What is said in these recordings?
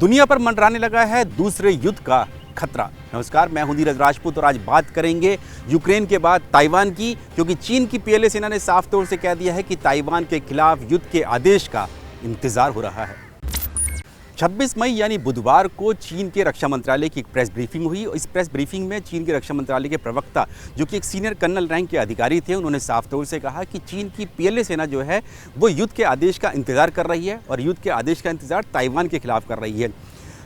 दुनिया पर मंडराने लगा है दूसरे युद्ध का खतरा। नमस्कार, मैं हूं धीरज राजपूत और आज बात करेंगे यूक्रेन के बाद ताइवान की, क्योंकि चीन की पीएलए सेना ने साफ तौर से कह दिया है कि ताइवान के खिलाफ युद्ध के आदेश का इंतजार हो रहा है। 26 मई यानी बुधवार को चीन के रक्षा मंत्रालय की एक प्रेस ब्रीफिंग हुई। इस प्रेस ब्रीफिंग में चीन के रक्षा मंत्रालय के प्रवक्ता, जो कि एक सीनियर कर्नल रैंक के अधिकारी थे, उन्होंने साफ तौर से कहा कि चीन की पीएलए सेना जो है वो युद्ध के आदेश का इंतजार कर रही है और युद्ध के आदेश का इंतजार ताइवान के खिलाफ कर रही है।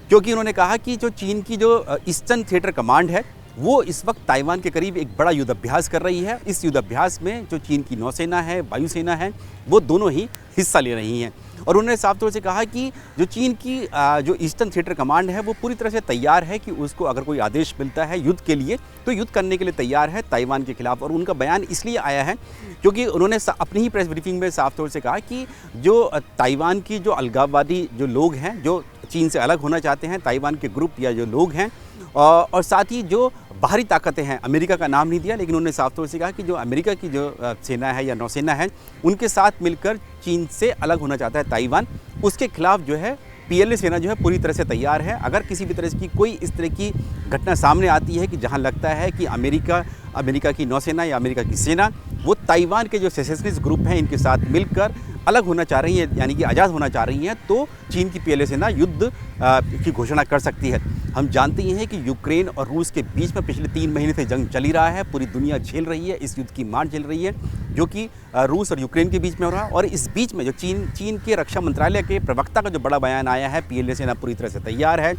क्योंकि उन्होंने कहा कि जो चीन की जो ईस्टर्न थिएटर कमांड है वो इस वक्त ताइवान के करीब एक बड़ा युद्ध अभ्यास कर रही है। इस युद्ध अभ्यास में जो चीन की नौसेना है, वायुसेना है, वो दोनों ही हिस्सा ले रही हैं। और उन्होंने साफ तौर से कहा कि जो चीन की जो ईस्टर्न थिएटर कमांड है वो पूरी तरह से तैयार है कि उसको अगर कोई आदेश मिलता है युद्ध के लिए तो युद्ध करने के लिए तैयार है ताइवान के खिलाफ। और उनका बयान इसलिए आया है क्योंकि उन्होंने अपनी ही प्रेस ब्रीफिंग में साफ तौर से कहा कि जो ताइवान की जो अलगाववादी जो लोग हैं, जो चीन से अलग होना चाहते हैं, ताइवान के ग्रुप या जो लोग हैं, और साथ ही जो बाहरी ताकतें हैं, अमेरिका का नाम नहीं दिया, लेकिन उन्होंने साफ तौर से कहा कि जो अमेरिका की जो सेना है या नौसेना है, उनके साथ मिलकर चीन से अलग होना चाहता है ताइवान, उसके खिलाफ जो है पीएलए सेना जो है पूरी तरह से तैयार है। अगर किसी भी तरह की कोई इस तरह की घटना सामने आती है कि जहां लगता है कि अमेरिका की नौसेना या अमेरिका की सेना वो ताइवान के जो सेसेशनिस्ट ग्रुप हैं इनके साथ मिलकर अलग होना चाह रही है, यानी कि आज़ाद होना चाह रही हैं, तो चीन की पीएलए सेना युद्ध की घोषणा कर सकती है। हम जानते ही हैं कि यूक्रेन और रूस के बीच में पिछले 3 महीने से जंग चली रहा है, पूरी दुनिया झेल रही है, इस युद्ध की मार झेल रही है, जो कि रूस और यूक्रेन के बीच में हो रहा है। और इस बीच में जो चीन के रक्षा मंत्रालय के प्रवक्ता का जो बड़ा बयान आया है, पीएलए सेना पूरी तरह से तैयार है,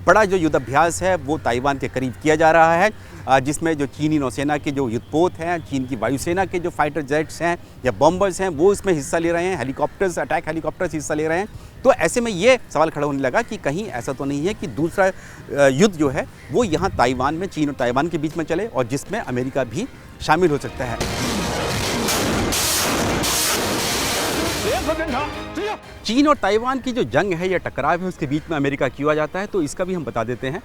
बड़ा जो युद्ध अभ्यास है वो ताइवान के करीब किया जा रहा है, जिसमें जो चीनी नौसेना के जो युद्धपोत हैं, चीन की वायुसेना के जो फाइटर जेट्स हैं या बॉम्बर्स हैं, वो इसमें हिस्सा ले रहे हैं, हेलीकॉप्टर्स, अटैक हेलीकॉप्टर्स हिस्सा ले रहे हैं। तो ऐसे में ये सवाल खड़ा होने लगा कि कहीं ऐसा तो नहीं है कि दूसरा युद्ध जो है वो यहाँ ताइवान में, चीन और ताइवान के बीच में चले और जिसमें अमेरिका भी शामिल हो सकता है। चीन और ताइवान की जो जंग है या टकराव है उसके बीच में अमेरिका क्यों आ जाता है, तो इसका भी हम बता देते हैं।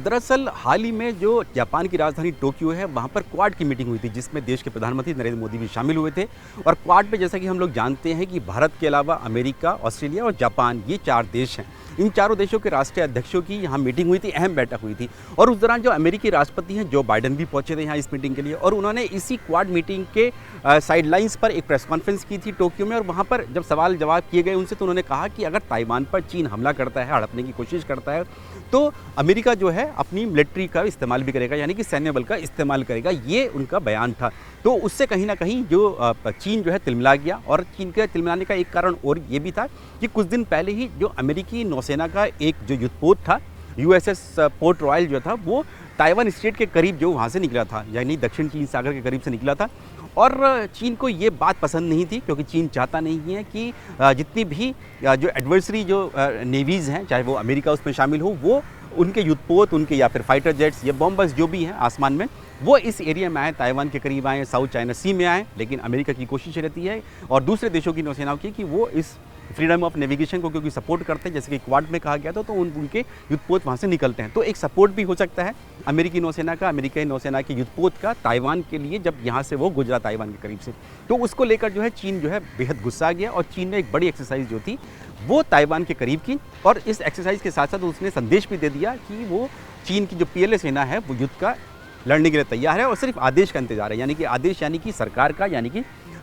दरअसल हाल ही में जो जापान की राजधानी टोक्यो है वहाँ पर क्वाड की मीटिंग हुई थी, जिसमें देश के प्रधानमंत्री नरेंद्र मोदी भी शामिल हुए थे। और क्वाड में जैसा कि हम लोग जानते हैं कि भारत के अलावा अमेरिका, ऑस्ट्रेलिया और जापान, ये 4 देश हैं। इन चारों देशों के राष्ट्रीय अध्यक्षों की यहाँ मीटिंग हुई थी, अहम बैठक हुई थी। और उस दौरान जो अमेरिकी राष्ट्रपति हैं जो बाइडेन भी पहुंचे थे यहाँ इस मीटिंग के लिए, और उन्होंने इसी क्वाड मीटिंग के साइडलाइंस पर एक प्रेस कॉन्फ्रेंस की थी टोक्यो में। और वहाँ पर जब सवाल जवाब किए गए उनसे, तो उन्होंने कहा कि अगर ताइवान पर चीन हमला करता है, हड़पने की कोशिश करता है, तो अमेरिका जो है अपनी मिलिट्री का इस्तेमाल भी करेगा, यानी कि सैन्य बल का इस्तेमाल करेगा। ये उनका बयान था। तो उससे कहीं ना कहीं जो चीन जो है तिलमिला गया। और चीन के तिलमिलाने का एक कारण और ये भी था कि कुछ दिन पहले ही जो अमेरिकी नौसेना का एक जो युद्धपोत था, यूएसएस पोर्ट रॉयल जो था, वो ताइवान स्ट्रेट के करीब जो वहाँ से निकला था, यानी दक्षिण चीन सागर के करीब से निकला था। और चीन को ये बात पसंद नहीं थी, क्योंकि चीन चाहता नहीं है कि जितनी भी जो एडवर्सरी जो नेवीज़ हैं, चाहे वो अमेरिका उसमें शामिल हो, वो उनके युद्धपोत, उनके या फिर फाइटर जेट्स या बॉम्बर्स जो भी हैं आसमान में, वो इस एरिया में आए, ताइवान के करीब आए, साउथ चाइना सी में आए। लेकिन अमेरिका की कोशिश रहती है और दूसरे देशों की नौसेनाओं की कि वो इस फ्रीडम ऑफ नेविगेशन को क्योंकि सपोर्ट करते हैं, जैसे कि क्वाड में कहा गया था, तो उनके युद्धपोत वहाँ से निकलते हैं। तो एक सपोर्ट भी हो सकता है अमेरिकी नौसेना का, अमेरिकी नौसेना के युद्धपोत का ताइवान के लिए, जब यहाँ से वो गुजरा ताइवान के करीब से। तो उसको लेकर जो है चीन जो है बेहद गुस्सा गया और चीन ने एक बड़ी एक्सरसाइज जो थी वो ताइवान के करीब की। और इस एक्सरसाइज के साथ साथ उसने संदेश भी दे दिया कि वो चीन की जो पीएलए सेना है वो युद्ध का लड़ने के लिए तैयार है और सिर्फ आदेश का इंतजार है, यानी कि आदेश यानी कि सरकार का, यानी कि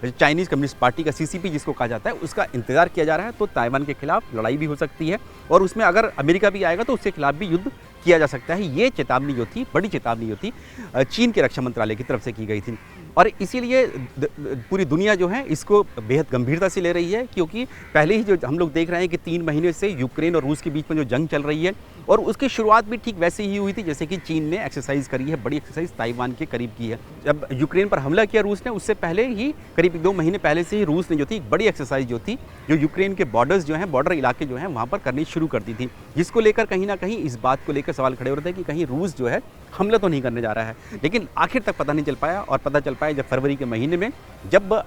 चाइनीज़ कम्युनिस्ट पार्टी का सीसीपी जिसको कहा जाता है, उसका इंतजार किया जा रहा है। तो ताइवान के खिलाफ लड़ाई भी हो सकती है और उसमें अगर अमेरिका भी आएगा तो उसके खिलाफ भी युद्ध किया जा सकता है। ये चेतावनी जो थी, बड़ी चेतावनी जो थी, चीन के रक्षा मंत्रालय की तरफ से की गई थी। और इसीलिए पूरी दुनिया जो है इसको बेहद गंभीरता से ले रही है, क्योंकि पहले ही जो हम लोग देख रहे हैं कि 3 महीने से यूक्रेन और रूस के बीच में जो जंग चल रही है, और उसकी शुरुआत भी ठीक वैसे ही हुई थी जैसे कि चीन ने एक्सरसाइज करी है, बड़ी एक्सरसाइज ताइवान के करीब की है। जब यूक्रेन पर हमला किया रूस ने, उससे पहले ही करीब 2 महीने पहले से ही रूस ने जो थी बड़ी एक्सरसाइज जो थी, जो यूक्रेन के बॉर्डर्स जो हैं, बॉर्डर इलाके जो हैं, वहाँ पर करनी शुरू कर दी थी, जिसको लेकर कहीं ना कहीं इस बात को लेकर सवाल खड़े हो रहे थे कि कहीं रूस जो है हमला तो नहीं करने जा रहा है। लेकिन आखिर तक पता नहीं चल पाया, और पता चल पाया जब फरवरी के महीने में जब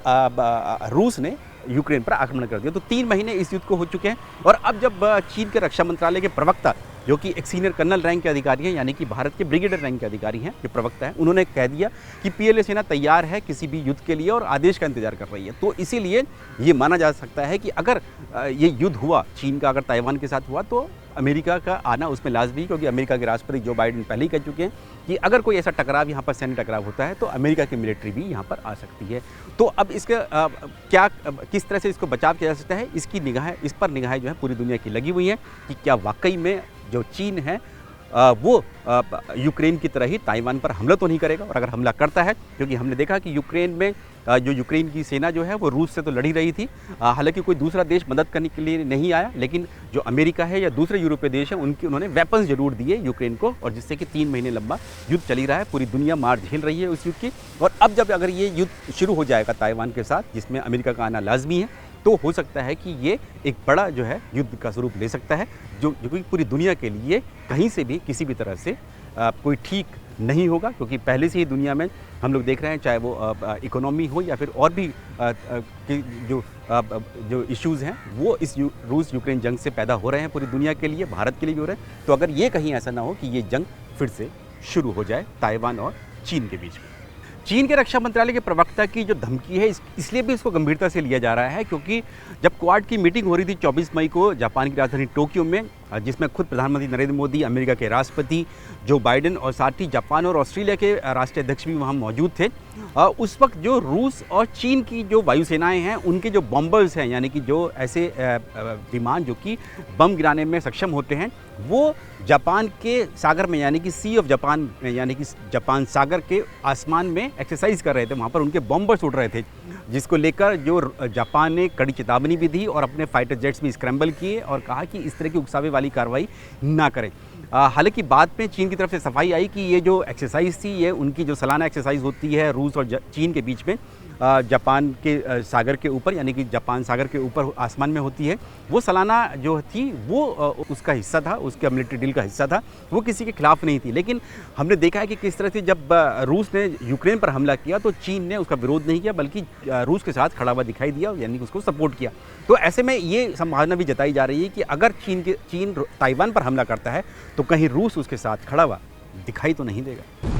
रूस ने यूक्रेन पर आक्रमण कर दिया। तो 3 महीने इस युद्ध को हो चुके हैं। और अब जब चीन के रक्षा मंत्रालय के प्रवक्ता जो कि एक सीनियर कर्नल रैंक के अधिकारी हैं, यानी कि भारत के ब्रिगेडियर रैंक के अधिकारी हैं, जो प्रवक्ता हैं, उन्होंने कह दिया कि पीएलए सेना तैयार है किसी भी युद्ध के लिए और आदेश का इंतजार कर रही है। तो इसीलिए ये माना जा सकता है कि अगर ये युद्ध हुआ, चीन का अगर ताइवान के साथ हुआ, तो अमेरिका का आना उसमें लाजमी, क्योंकि अमेरिका के राष्ट्रपति जो बाइडेन पहले ही कह चुके हैं कि अगर कोई ऐसा टकराव यहाँ पर सैन्य टकराव होता है तो अमेरिका की मिलिट्री भी यहाँ पर आ सकती है। तो अब इसका किस तरह से इसको बचाव किया जा सकता है, इस पर निगाहें जो है पूरी दुनिया की लगी हुई हैं कि क्या वाकई में जो चीन है वो यूक्रेन की तरह ही ताइवान पर हमला तो नहीं करेगा, और अगर हमला करता है, क्योंकि हमने देखा कि यूक्रेन में जो यूक्रेन की सेना जो है वो रूस से तो लड़ी रही थी, हालांकि कोई दूसरा देश मदद करने के लिए नहीं आया, लेकिन जो अमेरिका है या दूसरे यूरोपीय देश हैं उन्होंने वेपन्स जरूर दिए यूक्रेन को, और जिससे कि 3 महीने लंबा युद्ध चली रहा है, पूरी दुनिया मार झेल रही है उस युद्ध की। और अब जब अगर ये युद्ध शुरू हो जाएगा ताइवान के साथ, जिसमें अमेरिका का आना लाजमी है, तो हो सकता है कि ये एक बड़ा जो है युद्ध का स्वरूप ले सकता है, जो कि पूरी दुनिया के लिए कहीं से भी किसी भी तरह से कोई ठीक नहीं होगा, क्योंकि पहले से ही दुनिया में हम लोग देख रहे हैं, चाहे वो इकोनॉमी हो या फिर और भी जो इश्यूज़ हैं वो इस रूस यूक्रेन जंग से पैदा हो रहे हैं पूरी दुनिया के लिए, भारत के लिए भी हो रहे हैं। तो अगर ये कहीं ऐसा ना हो कि ये जंग फिर से शुरू हो जाए ताइवान और चीन के बीच में। चीन के रक्षा मंत्रालय के प्रवक्ता की जो धमकी है इसलिए भी इसको गंभीरता से लिया जा रहा है, क्योंकि जब क्वाड की मीटिंग हो रही थी 24 मई को जापान की राजधानी टोक्यो में, जिसमें खुद प्रधानमंत्री नरेंद्र मोदी, अमेरिका के राष्ट्रपति जो बाइडेन और साथ ही जापान और ऑस्ट्रेलिया के राष्ट्रीय अध्यक्ष भी वहाँ मौजूद थे, उस वक्त जो रूस और चीन की जो वायुसेनाएं हैं उनके जो बॉम्बर्स हैं, यानी कि जो ऐसे विमान जो कि बम गिराने में सक्षम होते हैं, वो जापान के सागर में, यानी कि सी ऑफ जापान, यानी कि जापान सागर के आसमान में एक्सरसाइज कर रहे थे। वहाँ पर उनके बॉम्बर्स उड़ रहे थे, जिसको लेकर जो जापान ने कड़ी चेतावनी भी दी और अपने फाइटर जेट्स भी स्क्रैम्बल किए और कहा कि इस तरह की उकसावे वाली कार्रवाई ना करें। हालांकि बाद में चीन की तरफ से सफाई आई कि ये जो एक्सरसाइज थी, ये उनकी जो सालाना एक्सरसाइज होती है रूस और चीन के बीच में जापान के सागर के ऊपर, यानी कि जापान सागर के ऊपर आसमान में होती है, वो सालाना जो थी वो उसका हिस्सा था, उसके मिलिट्री डील का हिस्सा था, वो किसी के खिलाफ नहीं थी। लेकिन हमने देखा है कि किस तरह से जब रूस ने यूक्रेन पर हमला किया तो चीन ने उसका विरोध नहीं किया, बल्कि रूस के साथ खड़ा हुआ दिखाई दिया, यानी कि उसको सपोर्ट किया। तो ऐसे में ये संभावना भी जताई जा रही है कि अगर चीन ताइवान पर हमला करता है तो कहीं रूस उसके साथ खड़ा हुआ दिखाई तो नहीं देगा।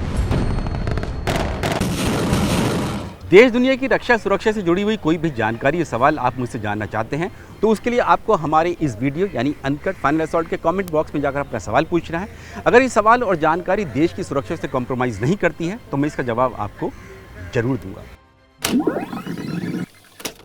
देश दुनिया की रक्षा सुरक्षा से जुड़ी हुई कोई भी जानकारी या सवाल आप मुझसे जानना चाहते हैं तो उसके लिए आपको हमारे इस वीडियो यानी अनकट फाइनल असॉल्ट के कमेंट बॉक्स में जाकर अपना सवाल पूछना है। अगर ये सवाल और जानकारी देश की सुरक्षा से कॉम्प्रोमाइज़ नहीं करती है तो मैं इसका जवाब आपको जरूर दूंगा।